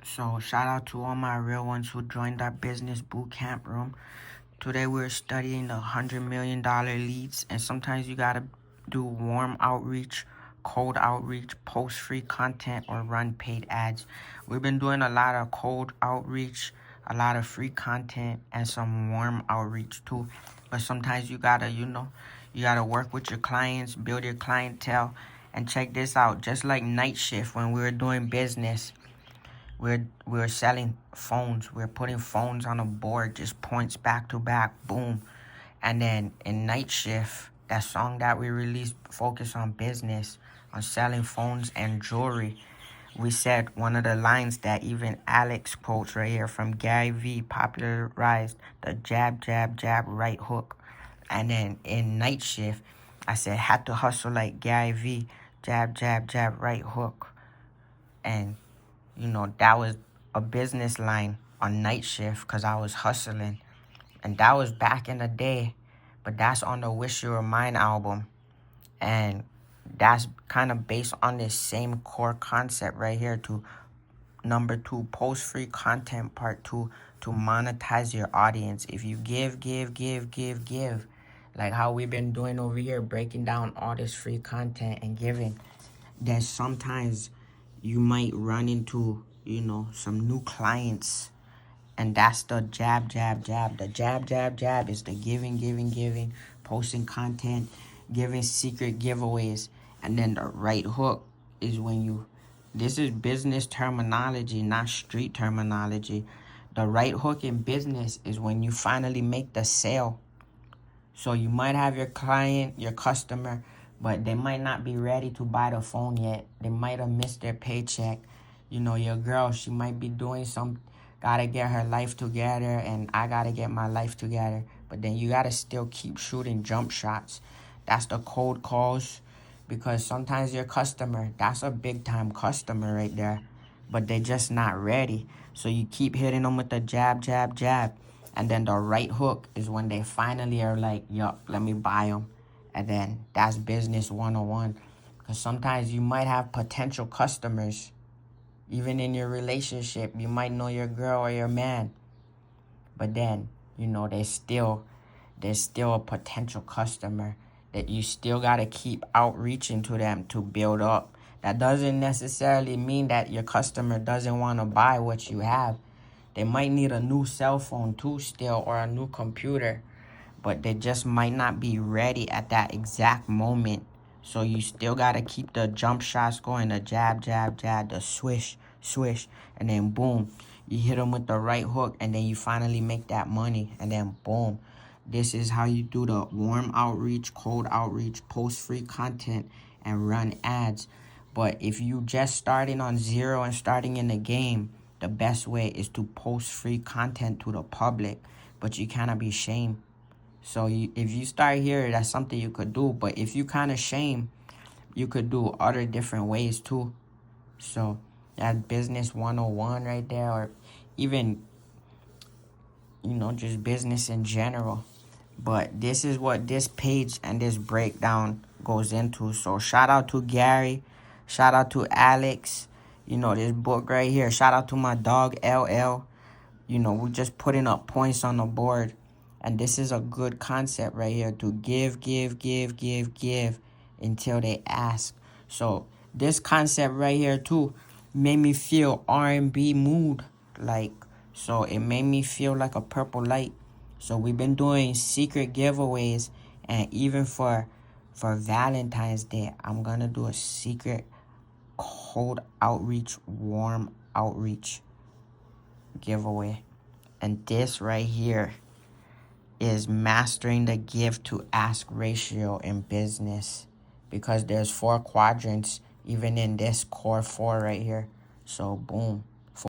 So shout out to all my real ones who joined our business boot camp room. Today we're studying the $100 million leads, and sometimes you gotta do warm outreach, cold outreach, post free content, or run paid ads. We've been doing a lot of cold outreach, a lot of free content, and some warm outreach too. But sometimes you gotta, you gotta work with your clients, build your clientele, and check this out. Just like night shift when we were doing business. We're selling phones. We're putting phones on a board, just points back to back, boom. And then in night shift, that song that we released, focus on business, on selling phones and jewelry. We said one of the lines that even Alex quotes right here from Gary V popularized, the jab, jab, jab, right hook. And then in night shift, I said had to hustle like Gary V, jab, jab, jab, right hook. And that was a business line on night shift because I was hustling. And that was back in the day. But that's on the Wish You Were Mine album. And that's kind of based on this same core concept right here to number 2, post free content part 2 to monetize your audience. If you give, like how we've been doing over here, breaking down all this free content and giving, then sometimes you might run into, some new clients. And that's the jab, jab, jab. The jab, jab, jab is the giving, posting content, giving secret giveaways. And then the right hook is when this is business terminology, not street terminology. The right hook in business is when you finally make the sale. So you might have your client, your customer, but they might not be ready to buy the phone yet. They might have missed their paycheck. Your girl, she might be doing gotta get her life together, and I gotta get my life together. But then you gotta still keep shooting jump shots. That's the cold calls, because sometimes your customer, that's a big time customer right there, but they're just not ready. So you keep hitting them with the jab, jab, jab. And then the right hook is when they finally are like, yup, let me buy them. And then that's business 101. Because sometimes you might have potential customers. Even in your relationship, you might know your girl or your man. But then, there's still a potential customer that you still got to keep outreaching to them to build up. That doesn't necessarily mean that your customer doesn't want to buy what you have. They might need a new cell phone too still, or a new computer, but they just might not be ready at that exact moment. So you still got to keep the jump shots going, the jab, jab, jab, the swish, swish, and then boom, you hit them with the right hook, and then you finally make that money, and then boom. This is how you do the warm outreach, cold outreach, post free content, and run ads. But if you just starting on zero and starting in the game, the best way is to post free content to the public, but you cannot be shamed. So if you start here, that's something you could do. But if you kind of shame, you could do other different ways too. So that's business 101 right there, or even, just business in general. But this is what this page and this breakdown goes into. So shout out to Gary. Shout out to Alex. This book right here. Shout out to my dog, LL. We're just putting up points on the board. And this is a good concept right here to give until they ask. So this concept right here too made me feel R&B mood. So it made me feel like a purple light. So we've been doing secret giveaways, and even for Valentine's Day, I'm going to do a secret cold outreach, warm outreach giveaway. And this right here is mastering the give to ask ratio in business, because there's 4 quadrants even in this core 4 right here. So boom.